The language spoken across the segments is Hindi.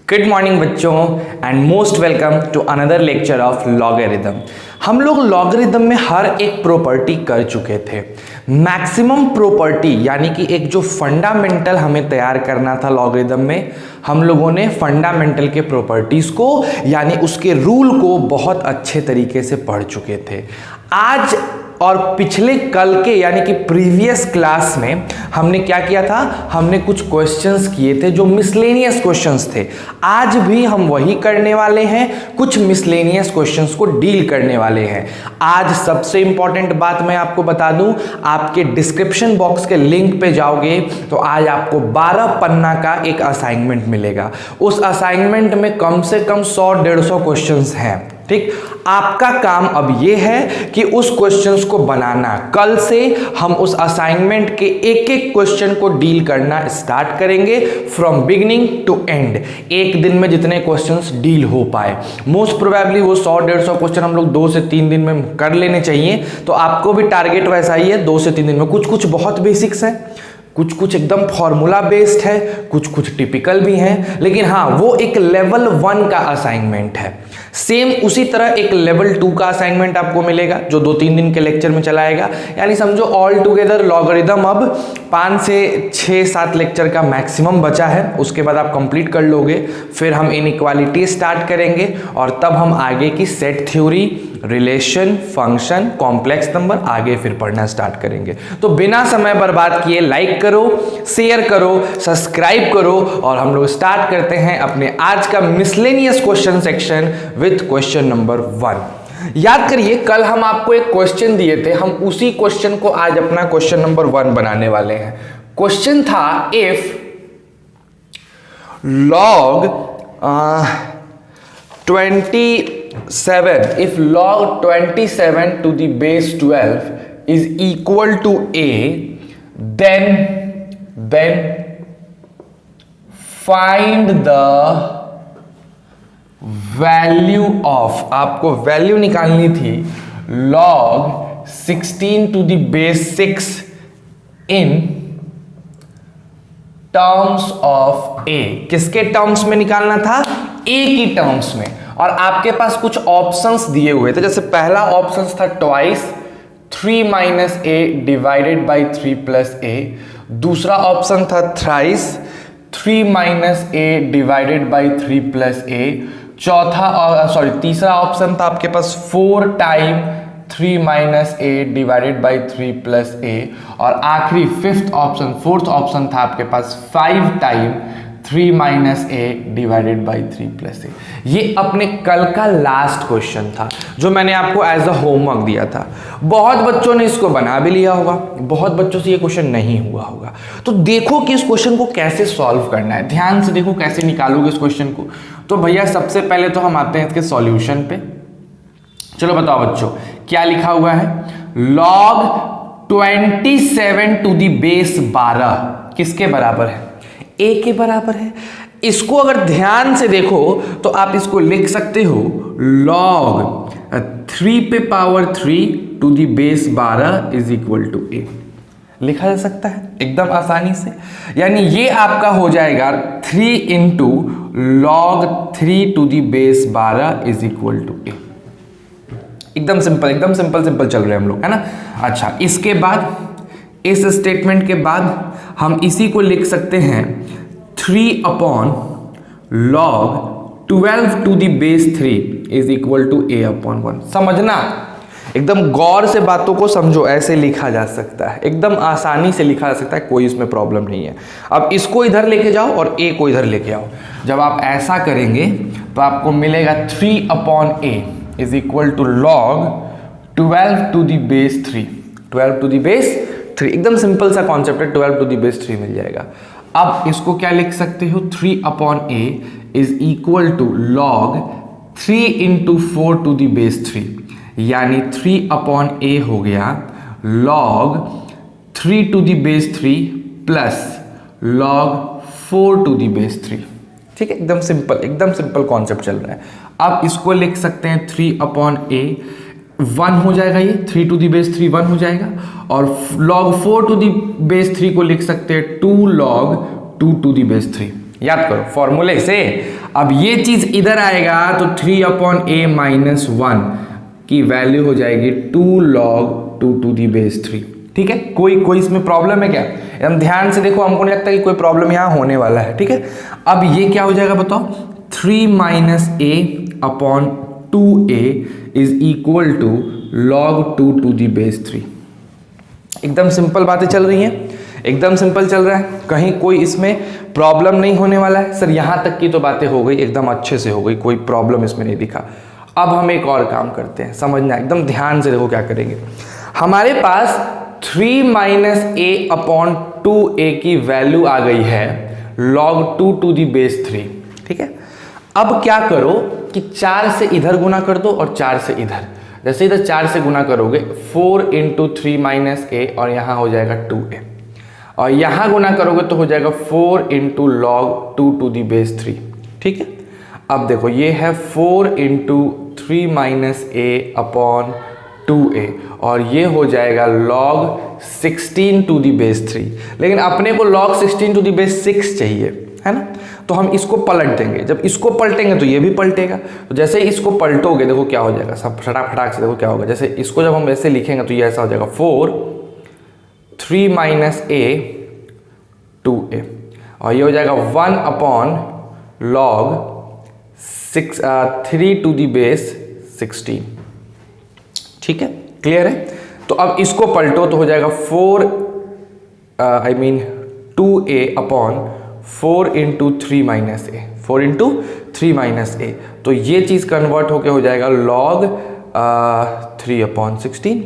गुड मॉर्निंग बच्चों and most welcome to another lecture of logarithm. हम लोग लॉगरिथम में हर एक प्रॉपर्टी कर चुके थे। मैक्सिमम प्रॉपर्टी यानी कि एक जो फंडामेंटल हमें तैयार करना था लॉगरिथम में, हम लोगों ने फंडामेंटल के प्रॉपर्टीज को यानी उसके रूल को बहुत अच्छे तरीके से पढ़ चुके थे। आज और पिछले कल के यानी कि प्रीवियस क्लास में हमने क्या किया था, हमने कुछ क्वेश्चंस किए थे जो मिसलेनियस क्वेश्चंस थे। आज भी हम वही करने वाले हैं, कुछ मिसलेनियस क्वेश्चंस को डील करने वाले हैं। आज सबसे इंपॉर्टेंट बात मैं आपको बता दूं, आपके डिस्क्रिप्शन बॉक्स के लिंक पे जाओगे तो आज आपको 12 पन्ना का एक असाइनमेंट मिलेगा। उस असाइनमेंट में कम से कम 100-150 क्वेश्चंस हैं। ठीक, आपका काम अब यह है कि उस क्वेश्चंस को बनाना। कल से हम उस असाइनमेंट के एक एक क्वेश्चन को डील करना स्टार्ट करेंगे फ्रॉम बिगिनिंग टू एंड। एक दिन में जितने क्वेश्चंस डील हो पाए, मोस्ट प्रोबेबली वो 100-150 क्वेश्चन हम लोग 2 से 3 दिन में कर लेने चाहिए। तो आपको भी टारगेट वैसा ही है, 2 से 3 दिन में। कुछ कुछ बहुत बेसिक्स हैं, कुछ कुछ एकदम फॉर्मूला बेस्ड है, कुछ कुछ टिपिकल भी हैं, लेकिन हाँ वो एक लेवल 1 का असाइनमेंट है। सेम उसी तरह एक लेवल 2 का असाइनमेंट आपको मिलेगा जो 2-3 दिन के लेक्चर में चलाएगा। यानी समझो ऑल टुगेदर लॉगरिथम अब 5 से 6-7 लेक्चर का मैक्सिमम बचा है, उसके बाद आप कंप्लीट कर लोगे। फिर हम इनइक्वालिटी स्टार्ट करेंगे और तब हम आगे की set theory, relation, function, complex number आगे फिर पढ़ना स्टार्ट करेंगे। तो बिना समय बर्बाद किए लाइक करो, शेयर करो, सब्सक्राइब करो और हम लोग स्टार्ट करते हैं अपने आज का miscellaneous question section with question number 1। याद करिए कल हम आपको एक क्वेश्चन दिए थे, हम उसी क्वेश्चन को आज अपना क्वेश्चन नंबर 1 बनाने वाले हैं। क्वेश्चन था if log 27 to the base 12 is equal to a, then find the value of, आपको वैल्यू निकालनी थी log 16 to the base 6 in terms of a। किसके टर्म्स में निकालना था? a की टर्म्स में। और आपके पास कुछ ऑप्शंस दिए हुए थे, जैसे पहला ऑप्शन था twice 3 - a divided by 3 + a। दूसरा ऑप्शन था thrice 3 - a divided by 3 + a। तीसरा ऑप्शन था आपके पास 4 time 3 - a divided by 3 + a। और आखिरी फोर्थ ऑप्शन था आपके पास 5 time 3 - a divided by 3 + a। ये अपने कल का लास्ट क्वेश्चन था जो मैंने आपको एज अ होमवर्क दिया था। बहुत बच्चों ने इसको बना भी लिया होगा, बहुत बच्चों से ये क्वेश्चन नहीं हुआ होगा। तो देखो कि इस क्वेश्चन को कैसे सॉल्व करना है, ध्यान से देखो कैसे निकालोगे इस क्वेश्चन को। तो भैया सबसे पहले तो हम आते हैं इसके सॉल्यूशन पे। चलो बताओ बच्चों क्या लिखा हुआ है। log 27 to the base 12 किसके बराबर है? a के बराबर है। इसको अगर ध्यान से देखो तो आप इसको लिख सकते हो log 3 पे power 3 to the base 12 is equal to a। लिखा जा सकता है एकदम आसानी से। यानी ये आपका हो जाएगा 3 × log 3 to the base 12 is equal to a। एकदम सिंपल चल रहे हैं हम लोग, है ना। अच्छा, इसके बाद इस स्टेटमेंट के बाद हम इसी को लिख सकते हैं 3 log 12 to the base 3 is equal to a/1। समझना, एकदम गौर से बातों को समझो, ऐसे लिखा जा सकता है, एकदम आसानी से लिखा जा सकता है, कोई इसमें प्रॉब्लम नहीं है। अब इसको इधर लेके जाओ और a को इधर लेके आओ। जब आप ऐसा करेंगे तो आपको मिलेगा 3/a is equal to log 12 to the base 3। 12 to the base 3 एकदम सिंपल सा कॉन्सेप्ट है, 12 to the base 3 मिल जाएगा। अब इसको क्या लिख सकते हो? 3/a is equal to log 3 × 4 to the base 3, यानी 3/a हो गया log 3 to the base 3 plus log 4 to the base 3। ठीक है, एकदम सिंपल कॉन्सेप्ट चल रहा है। अब इसको लिख सकते हैं 3/a 1 हो जाएगा, ये 3 to the base 3 1 हो जाएगा। और log 4 to the base 3 को लिख सकते हैं 2 log 2 to the base 3। याद करो फॉर्मूले से। अब ये चीज इधर आएगा तो 3/a-1 की वैल्यू हो जाएगी 2 log 2 to the base 3। ठीक है, कोई इसमें प्रॉब्लम है क्या? एकदम ध्यान से देखो, हमको नहीं लगता कि कोई प्रॉब्लम यहाँ होने वाला है। ठीक है, अब ये क्या हो जाएगा बताओ, 3 - a/2a is equal to log 2 to the base 3। एकदम सिंपल बातें चल रही हैं, एकदम सिंपल चल रहा है, कहीं कोई इसमें प्रॉब्लम नहीं होने वाला है। सर यहाँ तक की तो बातें हो गई, एकदम अच्छे से हो गई, कोई प्रॉब्लम इसमें नहीं दिखा। अब हम एक और काम करते हैं, समझना एकदम ध्यान से देखो क्या करेंगे। हमारे पास 3 - a/2a की वैल्यू आ गई है log 2 to the base 3। ठीक है, अब क्या करो कि 4 से इधर गुना कर दो और 4 से इधर। जैसे इधर 4 से गुना करोगे 4 × 3 - a और यहाँ हो जाएगा 2a, और यहाँ गुना करोगे तो हो जाएगा 4 × log 2 to the base 3। ठीक है, अब देखो ये है 4 × 3 - a/2a और ये हो जाएगा log 16 to the base 3। लेकिन अपने को log 16 to the base 6 चाहिए, है ना, तो हम इसको पलट देंगे। जब इसको पलटेंगे तो ये भी पलटेगा, तो जैसे ही इसको पलटोगे देखो क्या हो जाएगा, सब फटाक से देखो क्या होगा। जैसे इसको जब हम ऐसे लिखेंगे तो ये ऐसा हो जाएगा 4 3 - a/2a और ये हो जाएगा 1/log 3 to the base 16। ठीक है, क्लियर है? तो अब इसको पलटो तो हो जाएगा 2a/4 × 3 - a, 4 × 3 - a, तो ये चीज़ कन्वर्ट होके हो जाएगा log 3/16।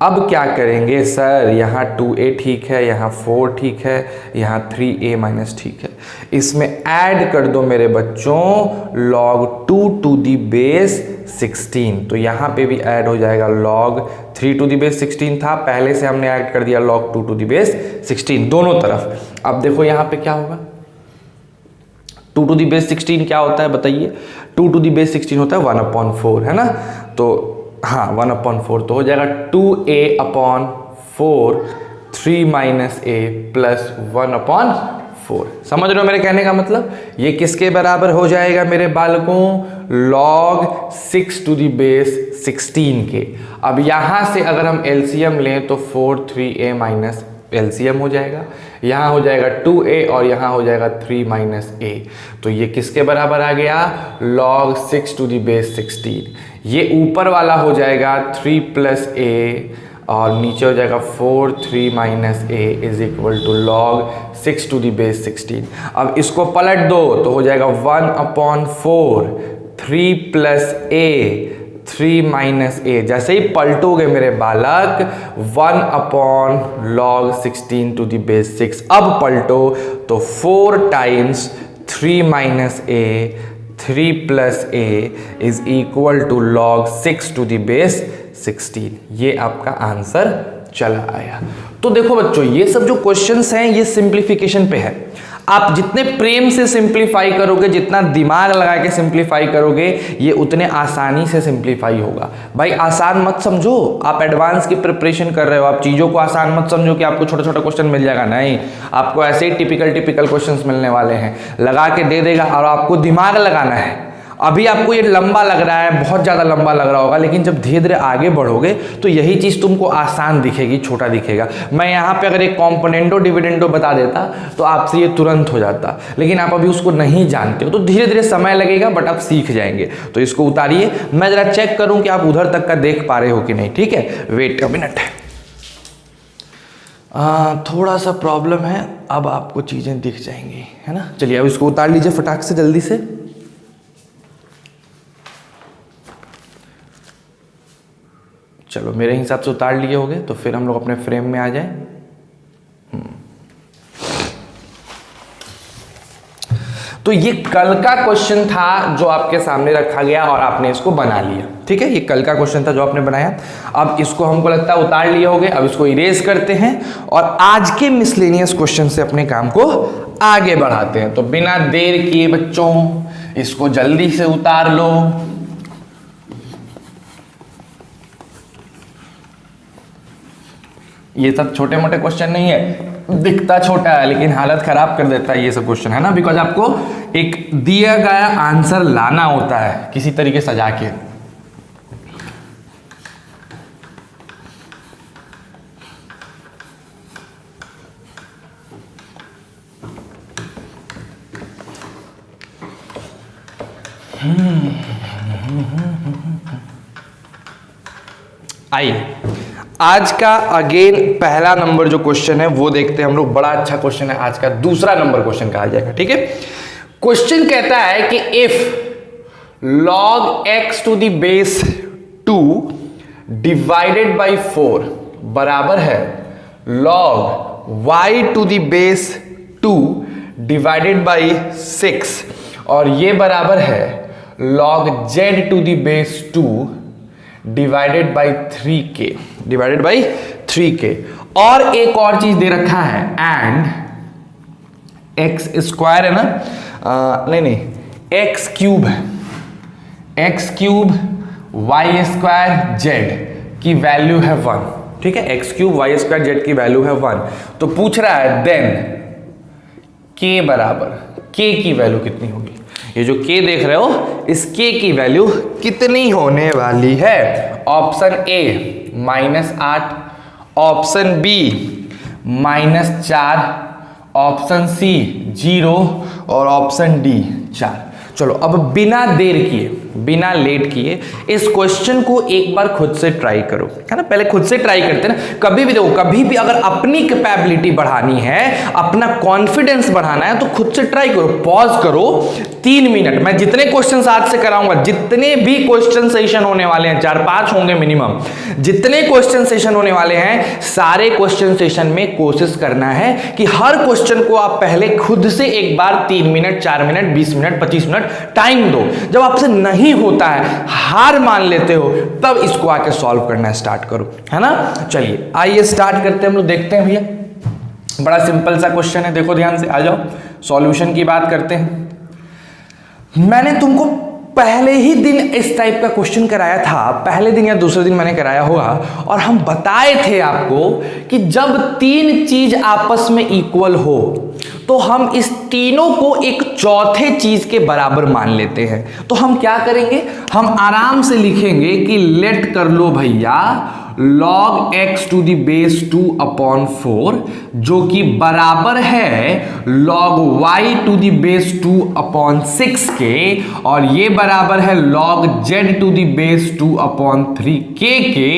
अब क्या करेंगे सर, यहाँ 2a ठीक है, यहाँ 4 ठीक है, यहाँ 3a- ठीक है, इसमें ऐड कर दो मेरे बच्चों log 2 to the base 16। तो यहाँ पे भी ऐड हो जाएगा log 3 to the base 16 था, पहले से हमने ऐड कर दिया log 2 to the base 16 दोनों तरफ। अब देखो यहाँ पे क्या होगा, 2 to the base 16 क्या होता है बताइए? 2 to the base 16 होता है 1/4, है ना, तो हाँ 1/4 तो हो जाएगा 2a/4 3 - a प्लस 1/4। समझ रहे हो मेरे कहने का मतलब? ये किसके बराबर हो जाएगा मेरे बालकों? log 6 to the base 16 के। अब यहाँ से अगर हम LCM लें तो 4 3a माइनस LCM हो जाएगा, यहाँ हो जाएगा 2a और यहाँ हो जाएगा 3 - a, तो ये किसके बराबर आ गया? log 6 to the base 16। ये ऊपर वाला हो जाएगा 3 + a और नीचे हो जाएगा 4 3 - a is equal to log 6 to the base 16। अब इसको पलट दो तो हो जाएगा 1/4 3 + a 3 - a। जैसे ही पलटोगे मेरे बालक 1/log 16 to the base 6। अब पलटो तो 4 times 3 - a 3 + a is equal to log 6 to the base 16। ये आपका आंसर चला आया। तो देखो बच्चों, ये सब जो क्वेश्चंस हैं ये सिंप्लीफिकेशन पे है। आप जितने प्रेम से सिंप्लीफाई करोगे, जितना दिमाग लगा के सिंप्लीफाई करोगे, ये उतने आसानी से सिंप्लीफाई होगा। भाई आसान मत समझो, आप एडवांस की प्रिपरेशन कर रहे हो, आप चीज़ों को आसान मत समझो कि आपको छोटा छोटा क्वेश्चन मिल जाएगा। नहीं, आपको ऐसे ही टिपिकल क्वेश्चंस मिलने वाले हैं, लगा के दे देगा और आपको दिमाग लगाना है। अभी आपको ये लंबा लग रहा है, बहुत ज़्यादा लंबा लग रहा होगा, लेकिन जब धीरे धीरे आगे बढ़ोगे तो यही चीज़ तुमको आसान दिखेगी, छोटा दिखेगा। मैं यहाँ पे अगर एक कॉम्पोनेंटो डिविडेंडो बता देता तो आपसे ये तुरंत हो जाता, लेकिन आप अभी उसको नहीं जानते हो, तो धीरे धीरे समय लगेगा, बट आप सीख जाएंगे। तो इसको उतारिए, मैं ज़रा चेक करूँ कि आप उधर तक का देख पा रहे हो कि नहीं। ठीक है, वेट अ मिनट, थोड़ा सा प्रॉब्लम है, अब आपको चीज़ें दिख जाएंगी, है ना। चलिए अब इसको उतार लीजिए फटाक से, जल्दी से। चलो मेरे हिसाब से उतार लिए होगे, तो फिर हम लोग अपने फ्रेम में आ जाएं। तो ये कल का क्वेश्चन था जो आपके सामने रखा गया और आपने इसको बना लिया। ठीक है, ये कल का क्वेश्चन था जो आपने बनाया। अब इसको हमको लगता है उतार लिए होगे। अब इसको इरेज करते हैं और आज के मिसलेनियस क्वेश्चन से अपने काम को आगे बढ़ाते हैं। तो बिना देर किए बच्चों इसको जल्दी से उतार लो। ये सब छोटे मोटे क्वेश्चन नहीं है, दिखता छोटा है लेकिन हालत खराब कर देता है ये सब क्वेश्चन, है ना, बिकॉज आपको एक दिया गया आंसर लाना होता है किसी तरीके सजा के। आइए आज का अगेन पहला नंबर जो क्वेश्चन है वो देखते हैं हम लोग। बड़ा अच्छा क्वेश्चन है आज का, दूसरा नंबर क्वेश्चन कहा जाएगा, ठीक है। क्वेश्चन कहता है कि if log x to the base 2 divided by 4 बराबर है log y to the base 2 divided by 6 और ये बराबर है log z to the base 2 divided by 3k और एक और चीज दे रखा है एंड एक्स स्क्वायर है ना, नहीं एक्स क्यूब है, x cube y square z की वैल्यू है 1, ठीक है। X cube y square z की वैल्यू है 1, तो पूछ रहा है देन के बराबर, के की वैल्यू कितनी होगी। ये जो k देख रहे हो इस k की वैल्यू कितनी होने वाली है। Option A -8, option B -4, option C 0 और ऑप्शन डी 4। चलो अब बिना देर किए, बिना लेट किए इस क्वेश्चन को एक बार खुद से ट्राई करो, है ना। पहले खुद से ट्राई करते ना, कभी भी देखो, कभी भी अगर अपनी कैपेबिलिटी बढ़ानी है, अपना कॉन्फिडेंस बढ़ाना है तो खुद से ट्राई करो। पॉज करो 3 मिनट। मैं जितने क्वेश्चन आज से कराऊंगा, जितने भी क्वेश्चन सेशन होने वाले हैं, 4-5 होंगे मिनिमम, जितने क्वेश्चन सेशन होने वाले हैं, सारे क्वेश्चन सेशन में कोशिश करना है कि हर क्वेश्चन को आप पहले खुद से एक बार 3 minute, 4 minute, 20 minute, 25 minute time दो। जब आपसे नहीं होता है, हार मान लेते हो, तब इसको आके सॉल्व करना स्टार्ट करो, है ना। चलिए आइए स्टार्ट करते हैं हम लोग। देखते हैं भैया, बड़ा सिंपल सा क्वेश्चन है, देखो ध्यान से, आ जाओ सॉल्यूशन की बात करते हैं। मैंने तुमको पहले ही दिन इस टाइप का क्वेश्चन कराया था, पहले दिन या दूसरे दिन मैंने कराया होगा, और हम बताए थे आपको कि जब 3 चीज आपस में इक्वल हो तो हम इस तीनों को एक चौथे चीज के बराबर मान लेते हैं। तो हम क्या करेंगे, हम आराम से लिखेंगे कि लेट कर लो भैया log x to the base 2 upon 4 जो कि बराबर है log y to the base 2 upon 6 के, और ये बराबर है log z to the base 2 upon 3k के।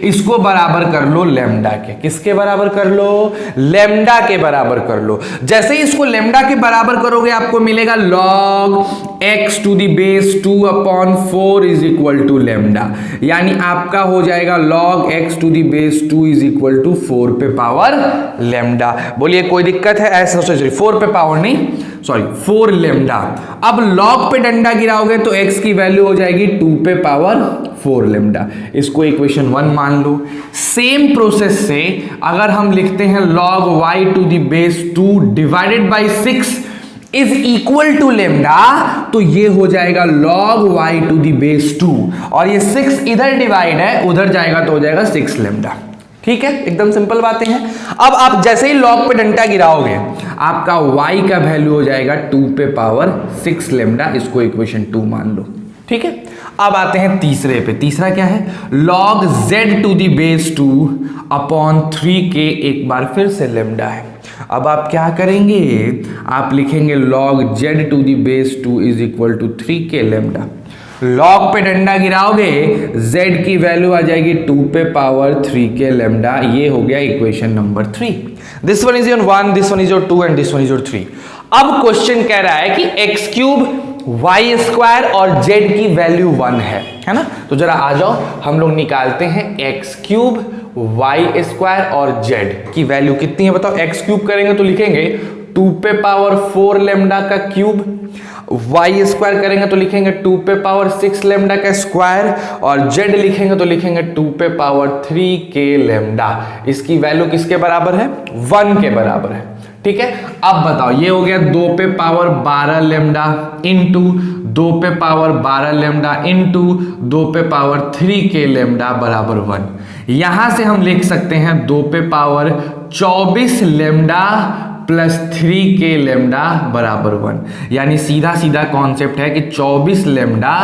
इसको बराबर कर लो लेमडा के। किसके बराबर कर लो, लेमडा के बराबर कर लो। जैसे ही इसको लेमडा के बराबर करोगे आपको मिलेगा log x to the base 2 upon 4 is equal to lambda, यानी आपका हो जाएगा log x to the base 2 is equal to 4 पे पावर लेमडा। बोलिए कोई दिक्कत है, ऐसा सॉरी 4 पे पावर नहीं, सॉरी 4 लेमडा। अब log पे डंडा गिराओगे तो x की वैल्यू हो जाएगी 2 पे पावर 4 लेमडा। इसको इक्वेशन 1 मान लो। सेम प्रोसेस से अगर हम लिखते हैं log y to the base 2 divided by 6 is equal to lambda, तो ये हो जाएगा log y to the base 2, और ये 6 इधर डिवाइड है, उधर जाएगा तो हो जाएगा 6 लेमडा। ठीक है, एकदम सिंपल बातें हैं। अब आप जैसे ही log पे डंडा गिराओगे आपका y का वैल्यू हो जाएगा 2 पे पावर 6 लेमडा। इसको इक्वेशन 2 मान लो। ठीक है, अब आते हैं तीसरे पे। तीसरा क्या है, log z to the base 2 upon 3k, एक बार फिर से लेमडा है। अब आप क्या करेंगे, आप लिखेंगे log z to the base 2 is equal to 3k lambda. log पे डंडा गिराओगे z की वैल्यू आ जाएगी 2 पे पावर 3k लेमडा। ये हो गया equation number 3। This one is your 1, this one is your 2 and this one is your 3। अब क्वेश्चन कह रहा है कि x क्यूब वाई स्क्वायर और z की वैल्यू 1 है ना। तो जरा आ जाओ हम लोग निकालते हैं x क्यूब वाई स्क्वायर और z की वैल्यू कितनी है बताओ। x क्यूब करेंगे तो लिखेंगे 2 पे पावर 4 लेमडा का क्यूब, वाई स्क्वायर करेंगे तो लिखेंगे 2 पे पावर 6 लेमडा का स्क्वायर, और z लिखेंगे तो लिखेंगे 2 पे पावर 3k लेमडा। इसकी वैल्यू किसके बराबर है, 1 के बराबर है। ठीक है, अब बताओ ये हो गया 2 पे पावर 12 लेमडा इंटू 2 पे पावर 12 लेमडा इंटू 2 पे पावर 3k लेमडा बराबर 1। यहां से हम लिख सकते हैं 2 पे power 24 lambda plus 3k lambda बराबर 1। यानी सीधा सीधा कॉन्सेप्ट है कि 24 लेमडा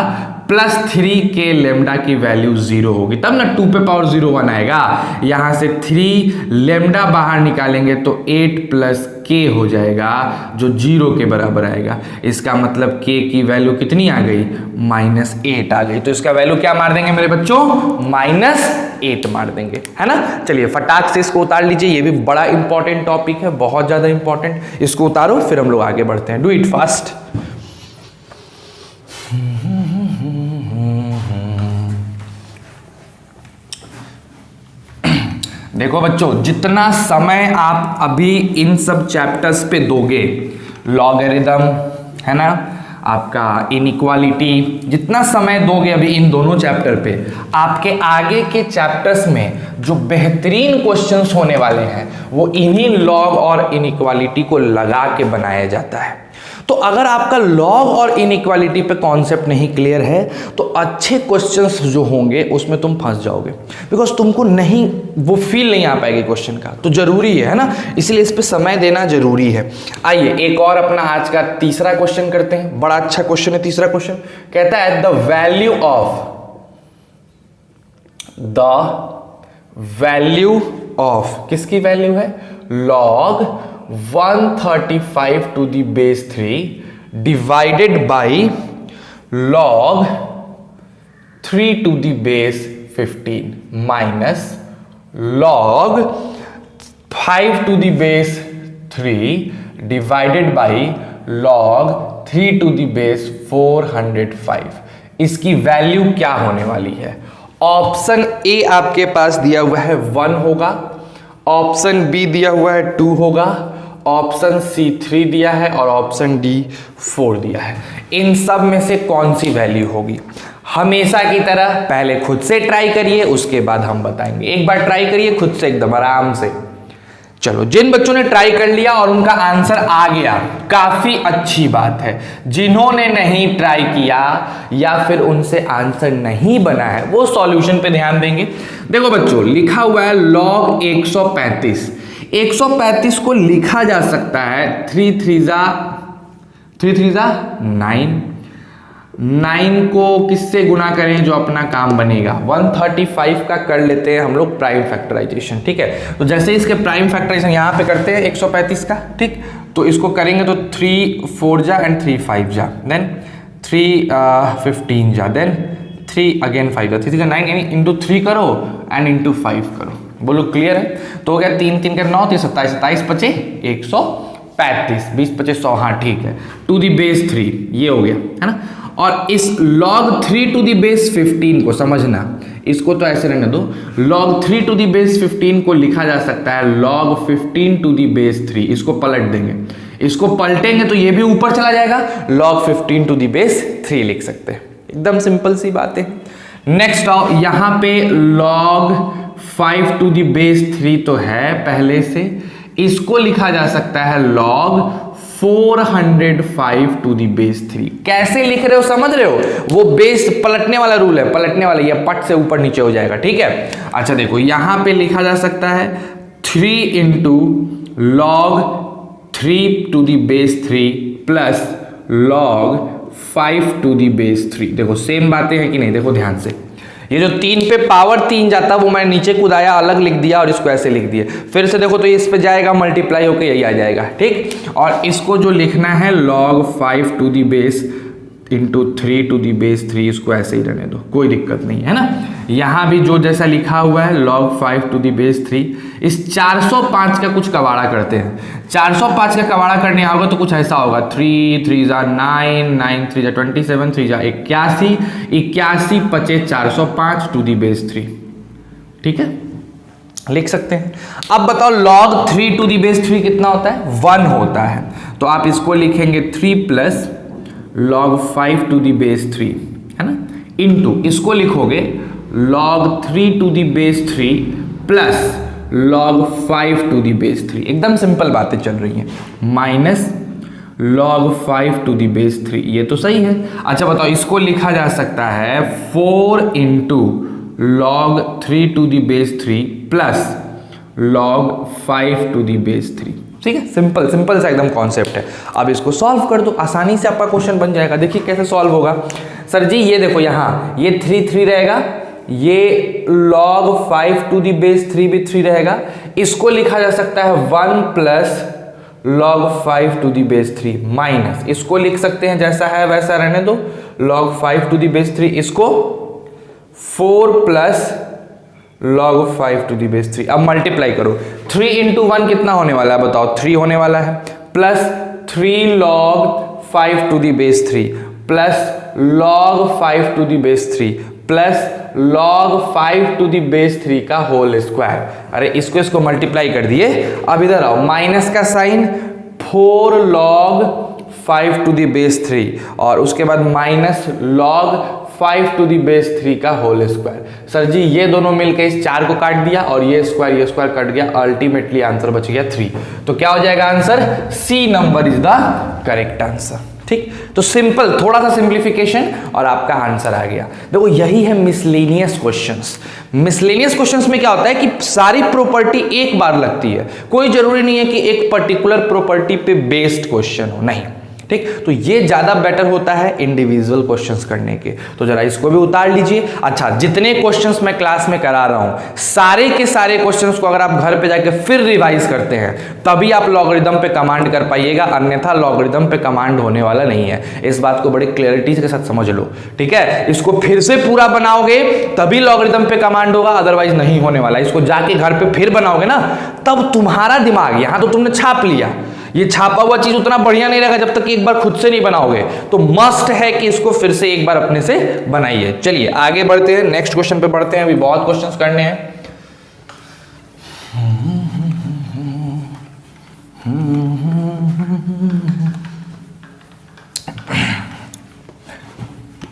प्लस 3k लेमडा की वैल्यू 0 होगी, तब ना 2 पे पावर 0 1 आएगा। यहां से 3 लेमडा बाहर निकालेंगे तो 8 प्लस k हो जाएगा जो 0 के बराबर आएगा। इसका मतलब k की वैल्यू कितनी आ गई? -8 आ गई। तो इसका वैल्यू क्या मार देंगे मेरे बच्चों? -8 मार देंगे, है ना। चलिए फटाक से इसको उतार लीजिए, ये भी बड़ा इंपॉर्टेंट टॉपिक है, बहुत ज्यादा इंपॉर्टेंट। इसको उतारो फिर हम लोग आगे बढ़ते हैं। Do it fast. देखो बच्चों, जितना समय आप अभी इन सब चैप्टर्स पे दोगे, लॉगरिथम है ना, आपका इनइक्वालिटी, जितना समय दोगे अभी इन दोनों चैप्टर पे, आपके आगे के चैप्टर्स में जो बेहतरीन क्वेश्चंस होने वाले हैं वो इन्हीं लॉग और इनइक्वालिटी को लगा के बनाया जाता है। तो अगर आपका लॉग और इनइक्वालिटी पे कॉन्सेप्ट नहीं क्लियर है तो अच्छे क्वेश्चंस जो होंगे उसमें तुम फंस जाओगे, बिकॉज तुमको नहीं वो फील नहीं आ पाएगी क्वेश्चन का। तो जरूरी है ना, इसलिए इस पे समय देना जरूरी है। आइए एक और अपना आज का तीसरा क्वेश्चन करते हैं। बड़ा अच्छा क्वेश्चन है तीसरा क्वेश्चन। कहता है द वैल्यू ऑफ किसकी वैल्यू है? Log 135 to the base 3 divided by log 3 to the base 15 minus log 5 to the base 3 divided by log 3 to the base 405। इसकी वैल्यू क्या होने वाली है? ऑप्शन ए आपके पास दिया हुआ है 1 होगा, ऑप्शन बी दिया हुआ है 2 होगा, ऑप्शन सी 3 दिया है और ऑप्शन डी 4 दिया है। इन सब में से कौन सी वैल्यू होगी? हमेशा की तरह पहले खुद से ट्राई करिए, उसके बाद हम बताएंगे। एक बार ट्राई करिए खुद से एकदम आराम से। चलो, जिन बच्चों ने ट्राई कर लिया और उनका आंसर आ गया, काफी अच्छी बात है। जिन्होंने नहीं ट्राई किया या फिर उनसे आंसर नहीं बना है वो सॉल्यूशन पे ध्यान देंगे। देखो बच्चों, लिखा हुआ है log 135। 135 को लिखा जा सकता है 3 3 जा 9। 9 को किससे गुना करें जो अपना काम बनेगा? 135 का कर लेते हैं हम लोग प्राइम फैक्टराइजेशन, ठीक है। तो जैसे इसके प्राइम फैक्टराइजेशन यहाँ पे करते हैं 135 का, ठीक। तो इसको करेंगे तो 3 4 जा एंड 3 5 जा, देन 3 15 जा, देन 3 अगेन 5 जा, 3 9 यानी इंटू 3 करो एंड इंटू 5 करो। बोलो क्लियर है? तो हो गया 3 3 का 9, 3 27, 27 पचे 135, 20 पचे 100, हाँ ठीक है। टू दी बेस 3 ये हो गया, है ना। और इस log 3 टू दी बेस 15 को समझना, इसको तो ऐसे रहने दो। log 3 टू दी बेस 15 को लिखा जा सकता है log 15 टू दी बेस 3। इसको पलट देंगे, इसको पलटेंगे तो ये भी ऊपर चला जाएगा, log 15 टू दी बेस 3 लिख सकते हैं। एकदम सिंपल सी बात है। नेक्स्ट आओ, यहां पे log 5 टू दी बेस 3 तो है पहले से, इसको लिखा जा सकता है log 405 टू दी बेस 3। कैसे लिख रहे हो समझ रहे हो? वो बेस पलटने वाला रूल है, पलटने वाला, ये पट से ऊपर नीचे हो जाएगा, ठीक है। अच्छा देखो, यहां पे लिखा जा सकता है 3 into log 3 to the base 3 plus log 5 to the base 3। देखो सेम बातें हैं कि नहीं? देखो ध्यान से, ये जो 3 पे पावर 3 जाता वो मैंने नीचे कूदाया, अलग लिख दिया और इसको ऐसे लिख दिए। फिर से देखो तो इस पे जाएगा, मल्टीप्लाई होकर यही आ जाएगा, ठीक। और इसको जो लिखना है log 5 to the base into 3 to the base 3, इसको ऐसे ही रहने दो, कोई दिक्कत नहीं है ना। यहाँ भी जो जैसा लिखा हुआ है log 5 टू दी बेस 3। इस 405 का कुछ कबाड़ा करते हैं। 405 का कबाड़ा करने आओगे तो कुछ ऐसा होगा, 3 3 जा 9, 9 3 जा 27, 3 जा 81, 81 पचे 405 टू दी बेस 3, ठीक है, लिख सकते हैं। अब बताओ log 3 टू दी बेस 3 कितना होता है? 1 होता है। तो आप इसको लिखेंगे 3 plus log 5 to the base 3, है ना, इंटू इसको लिखोगे log 3 to the base 3 plus log 5 to the base 3। एकदम सिंपल बातें चल रही हैं, minus log 5 to the base 3। ये तो सही है। अच्छा बताओ, इसको लिखा जा सकता है 4 into log 3 to the base 3 plus log 5 to the base 3। ठीक है, सिंपल सिंपल सा एकदम कॉन्सेप्ट है। अब इसको सॉल्व कर दो, आसानी से आपका क्वेश्चन बन जाएगा। देखिए कैसे सॉल्व होगा। सर जी ये देखो, यहाँ ये 3 3 रहेगा, ये log 5 to the base 3 भी 3 रहेगा। इसको लिखा जा सकता है 1 plus log 5 to the base 3 minus, इसको लिख सकते हैं जैसा है वैसा रहने दो, log 5 to the base 3, इसको 4 plus log 5 to the base 3। अब मल्टीप्लाई करो, 3 इंटू 1 कितना होने वाला है बताओ, 3 होने वाला है, plus 3 log 5 to the base 3 plus log 5 to the base 3 plus log 5 to the base 3 का होल स्क्वायर। अरे इसको मल्टीप्लाई कर दिए। अब इधर आओ, माइनस का sign, 4 log 5 to the base 3 और उसके बाद minus log 5 to the base 3 का होल स्क्वायर। सर जी ये दोनों मिलकर इस 4 को काट दिया और ये स्क्वायर कट गया, अल्टीमेटली आंसर बच गया 3। तो क्या हो जाएगा answer, C number is the correct answer. ठीक, तो सिंपल, थोड़ा सा सिंप्लीफिकेशन और आपका आंसर आ गया। देखो यही है मिसलेनियस क्वेश्चंस। मिसलेनियस क्वेश्चंस में क्या होता है कि सारी प्रॉपर्टी एक बार लगती है, कोई जरूरी नहीं है कि एक पर्टिकुलर प्रॉपर्टी पे बेस्ड क्वेश्चन हो, नहीं। ठीक, तो ये ज्यादा बेटर होता है इंडिविजुअल क्वेश्चंस करने के। तो जरा इसको भी उतार लीजिए। अच्छा, जितने क्वेश्चंस मैं क्लास में करा रहा हूं, सारे के सारे क्वेश्चंस को अगर आप घर पे जाके फिर रिवाइज करते हैं तभी आप लॉगरिदम पे कमांड कर पाइएगा, अन्यथा लॉगरिदम पे कमांड होने वाला नहीं है। इस बात को बड़ी क्लैरिटी के साथ समझ लो। ठीक है, इसको फिर से पूरा बनाओगे तभी लॉगरिदम पे कमांड होगा, अदरवाइज नहीं होने वाला। इसको जाके घर पे फिर बनाओगे ना, तब तुम्हारा दिमाग, यहां तो तुमने छाप लिया, ये छापा हुआ चीज उतना बढ़िया नहीं रहेगा जब तक कि एक बार खुद से नहीं बनाओगे। तो मस्ट है कि इसको फिर से एक बार अपने से बनाइए। चलिए आगे बढ़ते हैं, नेक्स्ट क्वेश्चन पे बढ़ते हैं, अभी बहुत क्वेश्चंस करने हैं।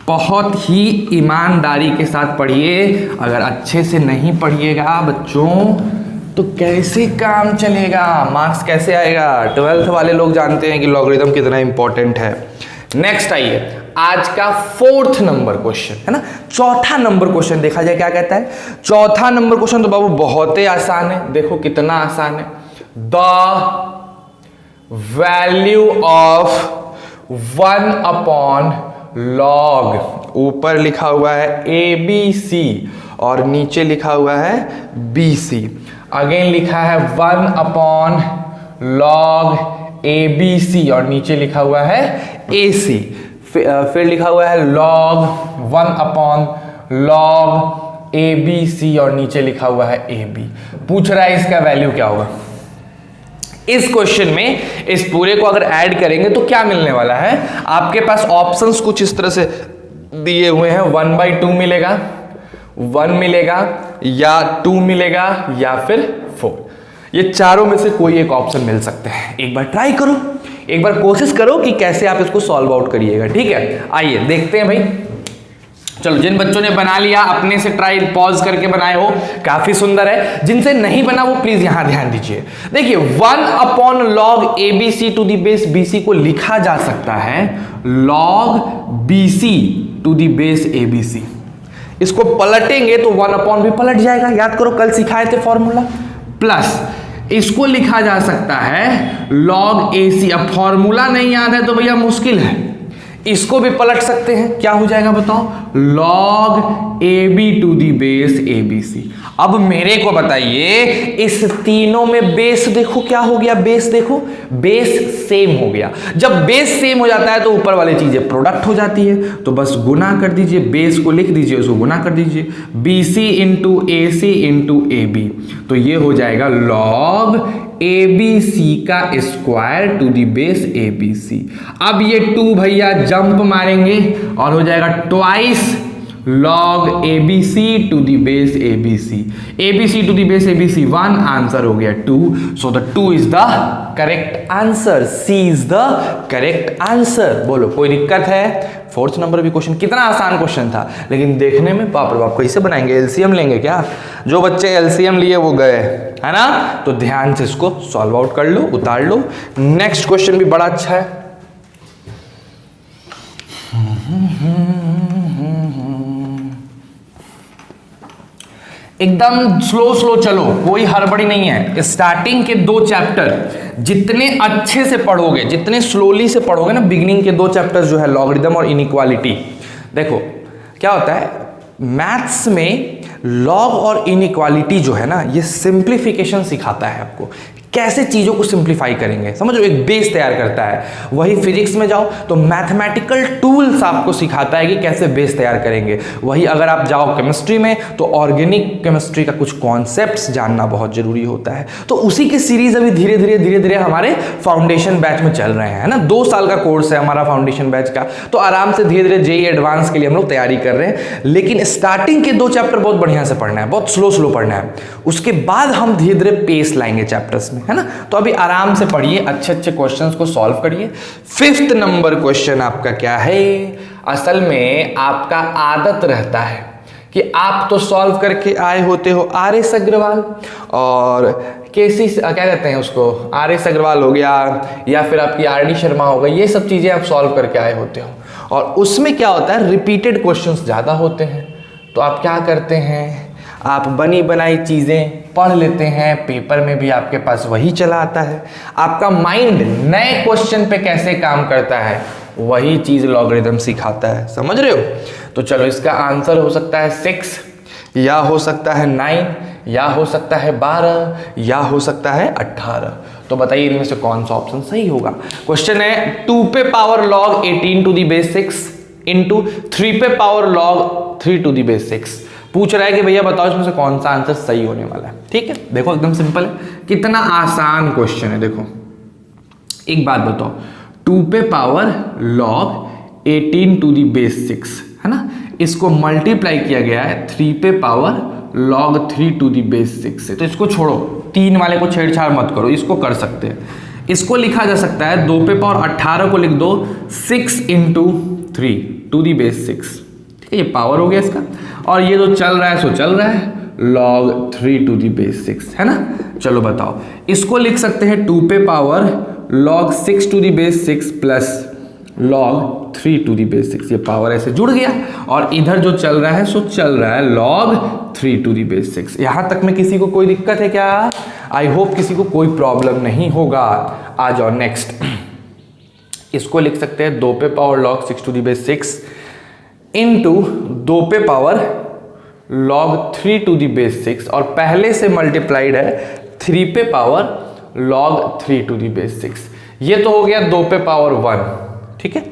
बहुत ही ईमानदारी के साथ पढ़िए। अगर अच्छे से नहीं पढ़िएगा बच्चों तो कैसे काम चलेगा, मार्क्स कैसे आएगा। 12th वाले लोग जानते हैं कि लॉगरिदम कितना इंपॉर्टेंट है। नेक्स्ट आइए, आज का 4th नंबर क्वेश्चन है ना। चौथा नंबर क्वेश्चन देखा जाए क्या कहता है। चौथा नंबर क्वेश्चन तो बाबू बहुत ही आसान है, देखो कितना आसान है। द वैल्यू ऑफ 1/log, ऊपर लिखा हुआ है ABC और नीचे लिखा हुआ है BC। अगेन लिखा है 1/log ABC और नीचे लिखा हुआ है AC। फिर लिखा हुआ है log 1/log ABC और नीचे लिखा हुआ है AB। पूछ रहा है इसका वैल्यू क्या होगा। इस क्वेश्चन में इस पूरे को अगर ऐड करेंगे तो क्या मिलने वाला है, आपके पास ऑप्शंस कुछ इस तरह से दिए हुए हैं। 1/2 मिलेगा, 1 मिलेगा या 2 मिलेगा या फिर 4। ये चारों में से कोई एक ऑप्शन मिल सकते हैं। एक बार ट्राई करो, एक बार कोशिश करो कि कैसे आप इसको सॉल्व आउट करिएगा। ठीक है, आइए देखते हैं भाई। चलो, जिन बच्चों ने बना लिया अपने से ट्राई पॉज करके बनाए हो, काफी सुंदर है। जिनसे नहीं बना वो प्लीज यहां ध्यान दीजिए। देखिए 1/log ABC to the base BC को लिखा जा सकता है log BC to the base ABC। इसको पलटेंगे तो 1/ भी पलट जाएगा, याद करो कल सिखाए थे फॉर्मूला। प्लस इसको लिखा जा सकता है log AC। अब फॉर्मूला नहीं याद है तो भैया मुश्किल है, इसको भी पलट सकते हैं। क्या हो जाएगा बताओ, log AB to the base ABC। अब मेरे को बताइए इस तीनों में बेस देखो क्या हो गया, बेस देखो, बेस सेम हो गया। जब बेस सेम हो जाता है तो ऊपर वाली चीजें प्रोडक्ट हो जाती है, तो बस गुना कर दीजिए, बेस को लिख दीजिए, उसको गुना कर दीजिए, BC into AC into AB। तो ये हो जाएगा log ABC का square to the base ABC। अब ये 2 भैया जंप मारेंगे और हो जाएगा twice log ABC to the base ABC। ABC to the base ABC 1, answer हो गया 2। So the 2 is the correct answer, C is the correct answer. बोलो कोई दिक्कत है। 4th नंबर भी क्वेश्चन कितना आसान क्वेश्चन था, लेकिन देखने में बाप रे बाप कैसे बनाएंगे, एलसीएम लेंगे क्या। जो बच्चे एलसीएम लिए वो गए, है ना। तो ध्यान से इसको सॉल्व आउट कर लो, उतार लो। नेक्स्ट क्वेश्चन भी बड़ा अच्छा है। एकदम स्लो स्लो चलो, कोई हड़बड़ी नहीं है। स्टार्टिंग के 2 चैप्टर जितने अच्छे से पढ़ोगे, जितने स्लोली से पढ़ोगे ना, बिगिनिंग के 2 चैप्टर जो है लॉगरिदम और इनइक्वालिटी, देखो क्या होता है मैथ्स में लॉग और इनइक्वालिटी जो है ना, ये सिंप्लीफिकेशन सिखाता है आपको, कैसे चीज़ों को सिंप्लीफाई करेंगे, समझो, एक बेस तैयार करता है। वही फिजिक्स में जाओ तो मैथमेटिकल टूल्स आपको सिखाता है कि कैसे बेस तैयार करेंगे। वही अगर आप जाओ केमिस्ट्री में तो ऑर्गेनिक केमिस्ट्री का कुछ कॉन्सेप्ट्स जानना बहुत जरूरी होता है। तो उसी की सीरीज अभी धीरे धीरे हमारे फाउंडेशन बैच में चल रहे हैं, है ना। 2 साल का कोर्स है हमारा फाउंडेशन बैच का, तो आराम से धीरे धीरे जेईई एडवांस के लिए हम लोग तैयारी कर रहे हैं। लेकिन स्टार्टिंग के 2 चैप्टर बहुत बढ़िया से पढ़ना है, बहुत स्लो पढ़ना है, उसके बाद हम धीरे धीरे पेस लाएंगे चैप्टर्स में, है ना। तो अभी आराम से पढ़िए, अच्छे अच्छे क्वेश्चंस को सॉल्व करिए। 5th नंबर क्वेश्चन आपका क्या है, असल में आपका आदत रहता है कि आप तो सॉल्व करके आए होते हो आर.एस. अग्रवाल और केसी, क्या कहते हैं उसको, आर.एस. अग्रवाल हो गया या फिर आपकी आर.डी. शर्मा हो गई, ये सब चीजें आप सॉल्व करके आए होते हो। और उसमें क्या होता है, रिपीटेड क्वेश्चंस ज्यादा होते हैं, तो आप क्या करते हैं, आप बनी बनाई चीजें पढ़ लेते हैं, पेपर में भी आपके पास वही चला आता है। आपका माइंड नए क्वेश्चन पे कैसे काम करता है, वही चीज लॉगरिदम सिखाता है, समझ रहे हो। तो चलो, इसका आंसर हो सकता है 6 या हो सकता है 9 या हो सकता है 12 या हो सकता है 18। तो बताइए इनमें से कौन सा ऑप्शन सही होगा। क्वेश्चन है 2 पे power log 18 to the base 6 into 3 पे power log 3 to the base 6। पूछ रहा है कि भैया बताओ इसमें से कौन सा आंसर सही होने वाला है। ठीक है, देखो एकदम सिंपल है, कितना आसान क्वेश्चन है। देखो एक बात बताओ, 2 पे power log 18 to the base 6, है ना, इसको मल्टीप्लाई किया गया है 3 पे power log 3 to the base 6 से। तो इसको छोड़ो, 3 वाले को छेड़छाड़ मत करो, इसको कर सकते हैं। इसको लिखा जा सकता है 2 पे पावर 18 को लिख दो 6 इंटू 3 टू दी बेस 6। ठीक है, ये पावर हो गया इसका, और ये जो चल रहा है सो चल रहा है log 3 टू दी बेस 6, है ना। चलो बताओ, इसको लिख सकते हैं 2 पे power log 6 to the base 6 plus log 3 to the base 6। ये पावर ऐसे जुड़ गया, और इधर जो चल रहा है सो चल रहा है log 3 टू दी बेस 6। यहां तक में किसी को कोई दिक्कत है क्या? आई होप किसी को कोई प्रॉब्लम नहीं होगा। आ जाओ नेक्स्ट, इसको लिख सकते हैं 2 पे power log 6 to the base 6 into 2 पे power log 3 to the base 6, और पहले से मल्टीप्लाइड है 3 पे power log 3 to the base 6। ये तो हो गया 2 पे पावर 1। ठीक है,